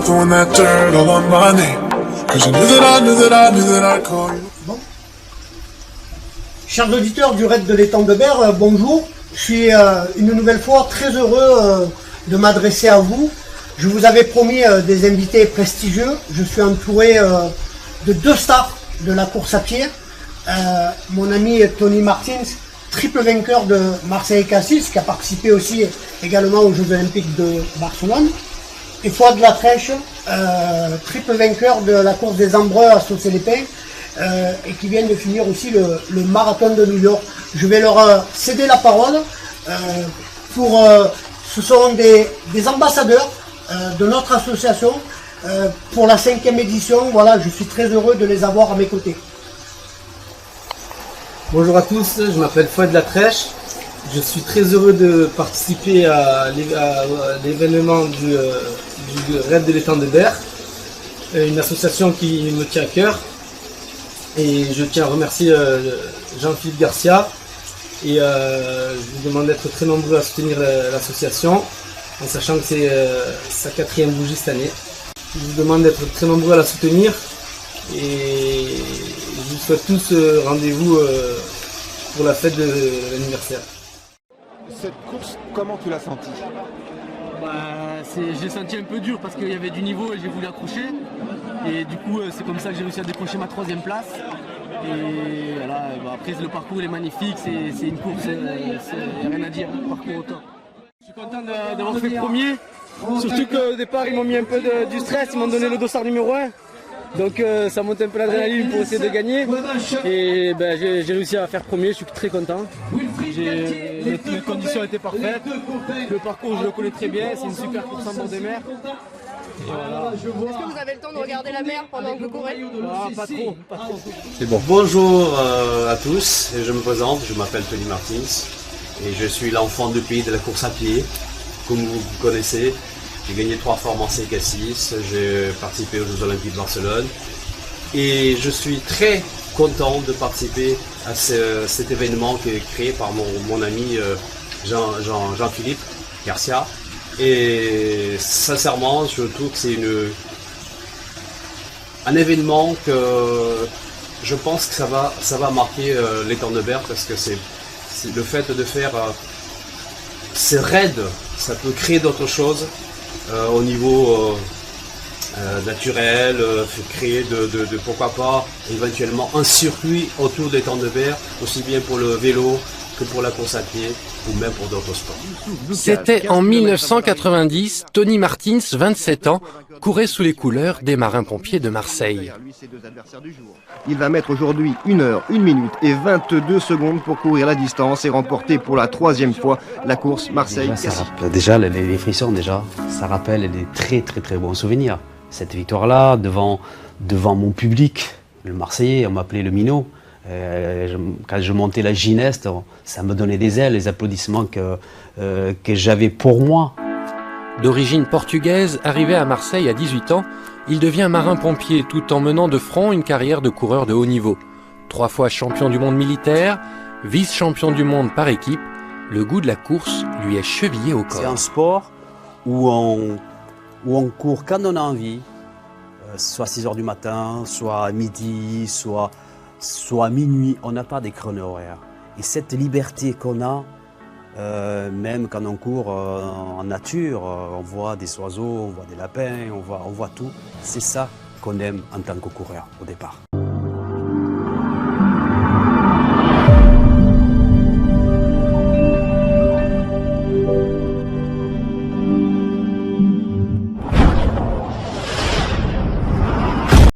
Throwing that dirt all on my name. 'Cause you knew that I'd call you. Bon. Chers auditeurs du Raid de l'étang de Berre, bonjour. Je suis une nouvelle fois très heureux de m'adresser à vous. Je vous avais promis des invités prestigieux. Je suis entouré de deux stars de la course à pied. Mon ami Tony Martins, triple vainqueur de Marseille-Cassis, qui a participé aussi également aux Jeux Olympiques de Barcelone. Et Fouad Latrèche, triple vainqueur de la course des Ambreux à Saucé-les-Pins, et qui vient de finir aussi le marathon de New York. Je vais leur céder la parole. Ce seront des ambassadeurs de notre association pour la 5e édition. Voilà, je suis très heureux de les avoir à mes côtés. Bonjour à tous, je m'appelle Fouad Latrèche. Je suis très heureux de participer à l'événement du Raid de l'étang de Berre, une association qui me tient à cœur. Et je tiens à remercier Jean-Philippe Garcia et je vous demande d'être très nombreux à soutenir l'association, en sachant que c'est sa 4e bougie cette année. Je vous demande d'être très nombreux à la soutenir et je vous souhaite tous rendez-vous pour la fête de l'anniversaire. Cette course, comment tu l'as sentie? J'ai senti un peu dur parce qu'il y avait du niveau et j'ai voulu accrocher. Et du coup, c'est comme ça que j'ai réussi à décrocher ma 3e place. Et voilà, après le parcours il est magnifique, c'est une course, il n'y a rien à dire, le parcours au top. Je suis content d'avoir fait premier, surtout qu'au départ ils m'ont mis un peu du stress, ils m'ont donné le dossard numéro 1. Donc ça monte un peu l'adrénaline pour essayer de gagner. Et j'ai réussi à faire premier, je suis très content. Les conditions étaient parfaites. Le parcours je le connais très bien, c'est une super course en bord de mer. Voilà. Est-ce que vous avez le temps de regarder la mer pendant que vous courez? Pas trop. C'est bon. Bonjour à tous, je me présente, je m'appelle Tony Martins et je suis l'enfant du pays de la course à pied, comme vous connaissez. J'ai gagné 3 fois Marseille-Cassis, j'ai participé aux Jeux Olympiques de Barcelone et je suis très content de participer à cet événement qui est créé par mon ami Jean-Philippe Garcia. Et sincèrement, je trouve que c'est un événement que je pense que ça va marquer l'étang de Berre, parce que c'est le fait de faire ces raids, ça peut créer d'autres choses au niveau naturel, créer de pourquoi pas éventuellement un circuit autour des l'étang de Berre, aussi bien pour le vélo que pour la course à pied ou même pour d'autres sports. C'était en 1990, Tony Martins, 27 ans, courait sous les couleurs des marins-pompiers de Marseille. Il va mettre aujourd'hui 1 heure, 1 minute et 22 secondes pour courir la distance et remporter pour la 3e fois la course Marseille-Cassis. Déjà, les frissons, ça rappelle des très très très bons souvenirs. Cette victoire-là, devant mon public, le Marseillais, on m'appelait le Minot. Quand je montais la Gineste, ça me donnait des ailes, les applaudissements que j'avais pour moi. D'origine portugaise, arrivé à Marseille à 18 ans, il devient marin-pompier tout en menant de front une carrière de coureur de haut niveau. 3 fois champion du monde militaire, vice-champion du monde par équipe, le goût de la course lui est chevillé au corps. C'est un sport où on court quand on a envie, soit à 6 h du matin, soit à midi, soit à minuit, on n'a pas des chronos horaires. Et cette liberté qu'on a, même quand on court en nature, on voit des oiseaux, on voit des lapins, on voit tout. C'est ça qu'on aime en tant que coureur au départ.